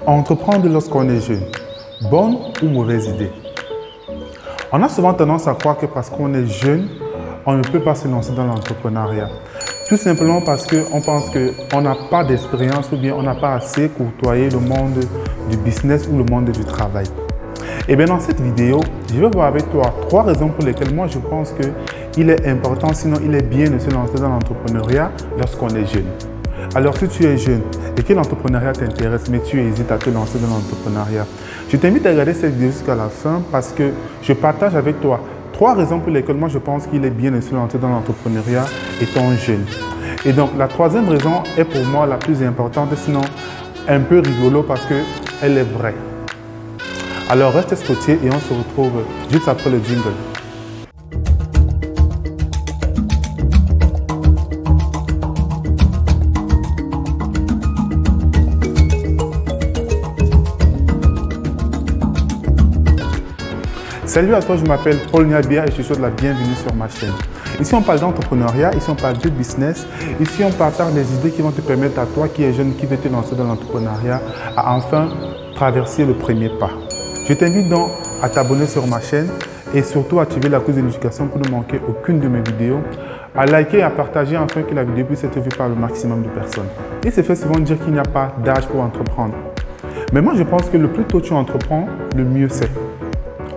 Entreprendre lorsqu'on est jeune, bonne ou mauvaise idée? On a souvent tendance à croire que parce qu'on est jeune, on ne peut pas se lancer dans l'entrepreneuriat. Tout simplement parce qu'on pense qu'on n'a pas d'expérience ou bien on n'a pas assez côtoyé le monde du business ou le monde du travail. Et bien dans cette vidéo, je vais voir avec toi 3 raisons pour lesquelles moi je pense qu'il est important, sinon il est bien de se lancer dans l'entrepreneuriat lorsqu'on est jeune. Alors si tu es jeune et que l'entrepreneuriat t'intéresse, mais tu hésites à te lancer dans l'entrepreneuriat, je t'invite à regarder cette vidéo jusqu'à la fin parce que je partage avec toi 3 raisons pour lesquelles moi je pense qu'il est bien de se lancer dans l'entrepreneuriat étant jeune. Et donc la 3e raison est pour moi la plus importante, sinon un peu rigolo parce qu'elle est vraie. Alors reste scotché et on se retrouve juste après le jingle. Salut à toi, je m'appelle Paul Niabia et je te souhaite la bienvenue sur ma chaîne. Ici on parle d'entrepreneuriat, ici on parle de business, ici on partage des idées qui vont te permettre à toi qui es jeune, qui veut te lancer dans l'entrepreneuriat, à enfin traverser le premier pas. Je t'invite donc à t'abonner sur ma chaîne et surtout à activer la cloche de notification pour ne manquer aucune de mes vidéos, à liker et à partager afin que la vidéo puisse être vue par le maximum de personnes. Il se fait souvent dire qu'il n'y a pas d'âge pour entreprendre. Mais moi je pense que le plus tôt tu entreprends, le mieux c'est.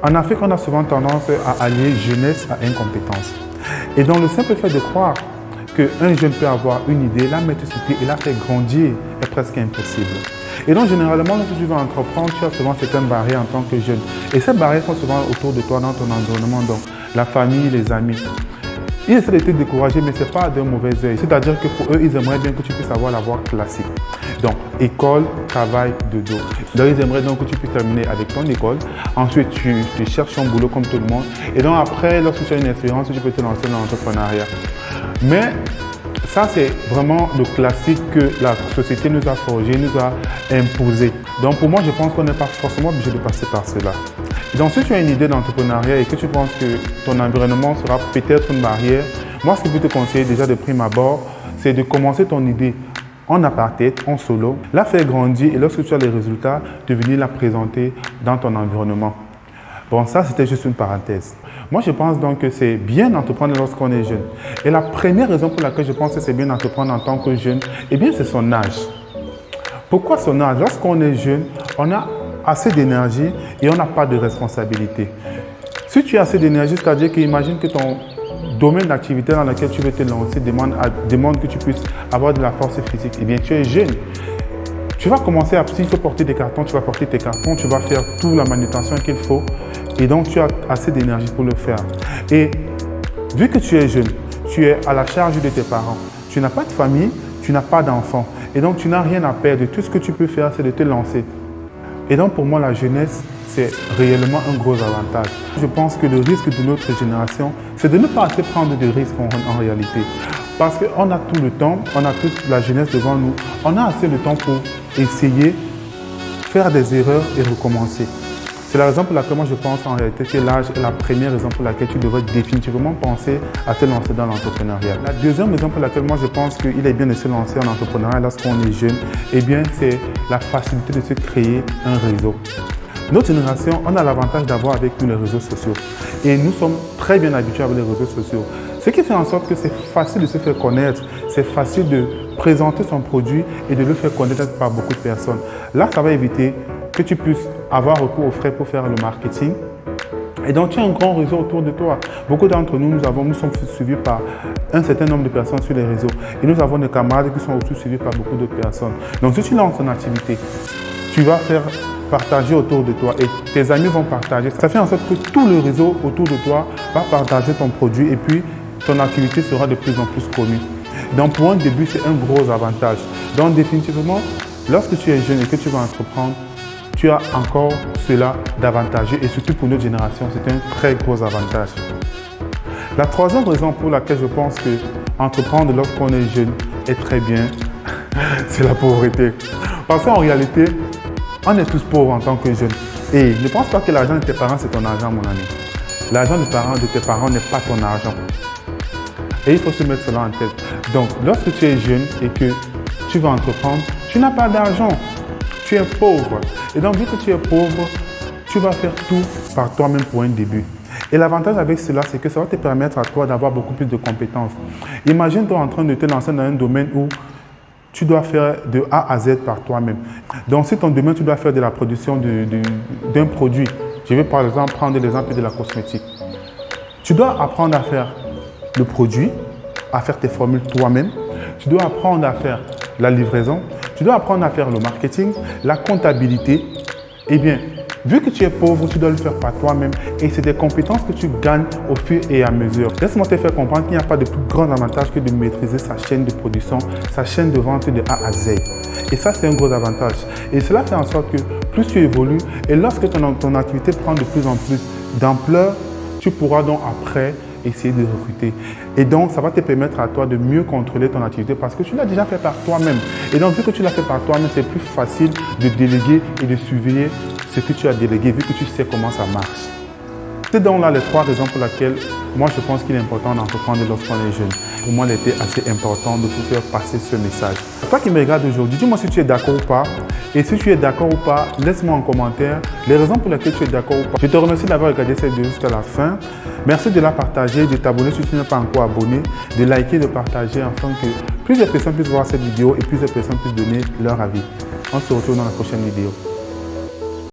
En Afrique, on a souvent tendance à allier jeunesse à incompétence. Et dans le simple fait de croire qu'un jeune peut avoir une idée, la mettre sur pied et la faire grandir est presque impossible. Et donc, généralement, lorsque tu vas entreprendre, tu as souvent certaines barrières en tant que jeune. Et ces barrières sont souvent autour de toi, dans ton environnement, donc la famille, les amis. Ils essaient de te décourager, mais ce n'est pas d'un mauvais œil. C'est-à-dire que pour eux, ils aimeraient bien que tu puisses avoir la voie classique. Donc, école, travail, dodo. Donc, ils aimeraient donc que tu puisses terminer avec ton école. Ensuite, tu cherches un boulot comme tout le monde. Et donc, après, lorsque tu as une expérience, tu peux te lancer dans l'entrepreneuriat. Mais ça, c'est vraiment le classique que la société nous a forgé, nous a imposé. Donc, pour moi, je pense qu'on n'est pas forcément obligé de passer par cela. Donc, si tu as une idée d'entrepreneuriat et que tu penses que ton environnement sera peut-être une barrière, moi, ce que je peux te conseiller déjà de prime abord, c'est de commencer ton idée en aparté, en solo, la faire grandir et lorsque tu as les résultats, de venir la présenter dans ton environnement. Bon, ça, c'était juste une parenthèse. Moi, je pense donc que c'est bien d'entreprendre lorsqu'on est jeune. Et la première raison pour laquelle je pense que c'est bien d'entreprendre en tant que jeune, eh bien, c'est son âge. Pourquoi son âge? Lorsqu'on est jeune, on a assez d'énergie et on n'a pas de responsabilité. Si tu as assez d'énergie, c'est-à-dire qu'imagine que ton domaine d'activité dans lequel tu veux te lancer demande que tu puisses avoir de la force physique, eh bien, tu es jeune. Tu vas commencer à, s'il faut porter des cartons, tu vas porter tes cartons, tu vas faire toute la manutention qu'il faut et donc tu as assez d'énergie pour le faire. Et vu que tu es jeune, tu es à la charge de tes parents, tu n'as pas de famille, tu n'as pas d'enfants et donc tu n'as rien à perdre. Tout ce que tu peux faire, c'est de te lancer. Et donc pour moi, la jeunesse, c'est réellement un gros avantage. Je pense que le risque de notre génération, c'est de ne pas assez prendre de risques en réalité. Parce qu'on a tout le temps, on a toute la jeunesse devant nous, on a assez de temps pour essayer, faire des erreurs et recommencer. C'est la raison pour laquelle moi je pense en réalité que l'âge est la première raison pour laquelle tu devrais définitivement penser à te lancer dans l'entrepreneuriat. La deuxième raison pour laquelle moi je pense qu'il est bien de se lancer en entrepreneuriat lorsqu'on est jeune, eh bien c'est la facilité de se créer un réseau. Notre génération, on a l'avantage d'avoir avec nous les réseaux sociaux. Et nous sommes très bien habitués avec les réseaux sociaux. Ce qui fait en sorte que c'est facile de se faire connaître, c'est facile de présenter son produit et de le faire connaître par beaucoup de personnes. Là, ça va éviter que tu puisses avoir recours aux frais pour faire le marketing. Et donc, tu as un grand réseau autour de toi. Beaucoup d'entre nous, nous sommes suivis par un certain nombre de personnes sur les réseaux. Et nous avons des camarades qui sont aussi suivis par beaucoup d'autres personnes. Donc, si tu lances ton activité, tu vas faire partager autour de toi et tes amis vont partager. Ça fait en sorte que tout le réseau autour de toi va partager ton produit et puis ton activité sera de plus en plus connue. Donc pour un début, c'est un gros avantage. Donc définitivement, lorsque tu es jeune et que tu vas entreprendre, tu as encore cela d'avantageux et surtout pour notre génération, c'est un très gros avantage. La 3e raison pour laquelle je pense que entreprendre lorsqu'on est jeune est très bien, c'est la pauvreté. Parce qu'en réalité, on est tous pauvres en tant que jeunes. Et ne pense pas que l'argent de tes parents, c'est ton argent, mon ami. L'argent de tes parents n'est pas ton argent. Et il faut se mettre cela en tête. Donc, lorsque tu es jeune et que tu vas entreprendre, tu n'as pas d'argent. tu es pauvre. Et donc, vu que tu es pauvre, tu vas faire tout par toi-même pour un début. Et l'avantage avec cela, c'est que ça va te permettre à toi d'avoir beaucoup plus de compétences. Imagine-toi en train de te lancer dans un domaine où tu dois faire de A à Z par toi-même. Donc, si ton domaine, tu dois faire de la production d'un produit, je vais par exemple prendre l'exemple de la cosmétique. Tu dois apprendre à faire le produit, à faire tes formules toi-même. Tu dois apprendre à faire la livraison. Tu dois apprendre à faire le marketing, la comptabilité. Eh bien, vu que tu es pauvre, tu dois le faire par toi-même et c'est des compétences que tu gagnes au fur et à mesure. Laisse-moi te faire comprendre qu'il n'y a pas de plus grand avantage que de maîtriser sa chaîne de production, sa chaîne de vente de A à Z. Et ça, c'est un gros avantage. Et cela fait en sorte que plus tu évolues et lorsque ton activité prend de plus en plus d'ampleur, tu pourras donc après essayer de recruter. Et donc, ça va te permettre à toi de mieux contrôler ton activité parce que tu l'as déjà fait par toi-même. Et donc, vu que tu l'as fait par toi-même, c'est plus facile de déléguer et de surveiller ce que tu as délégué, vu que tu sais comment ça marche. C'est donc là les 3 raisons pour lesquelles moi je pense qu'il est important d'entreprendre lorsqu'on est jeune. Pour moi, il était assez important de vous faire passer ce message. Toi qui me regardes aujourd'hui, dis-moi si tu es d'accord ou pas. Et si tu es d'accord ou pas, laisse-moi en commentaire les raisons pour lesquelles tu es d'accord ou pas. Je te remercie d'avoir regardé cette vidéo jusqu'à la fin. Merci de la partager, de t'abonner si tu n'es pas encore abonné, de liker, de partager afin que plusieurs personnes puissent voir cette vidéo et plusieurs personnes puissent donner leur avis. On se retrouve dans la prochaine vidéo.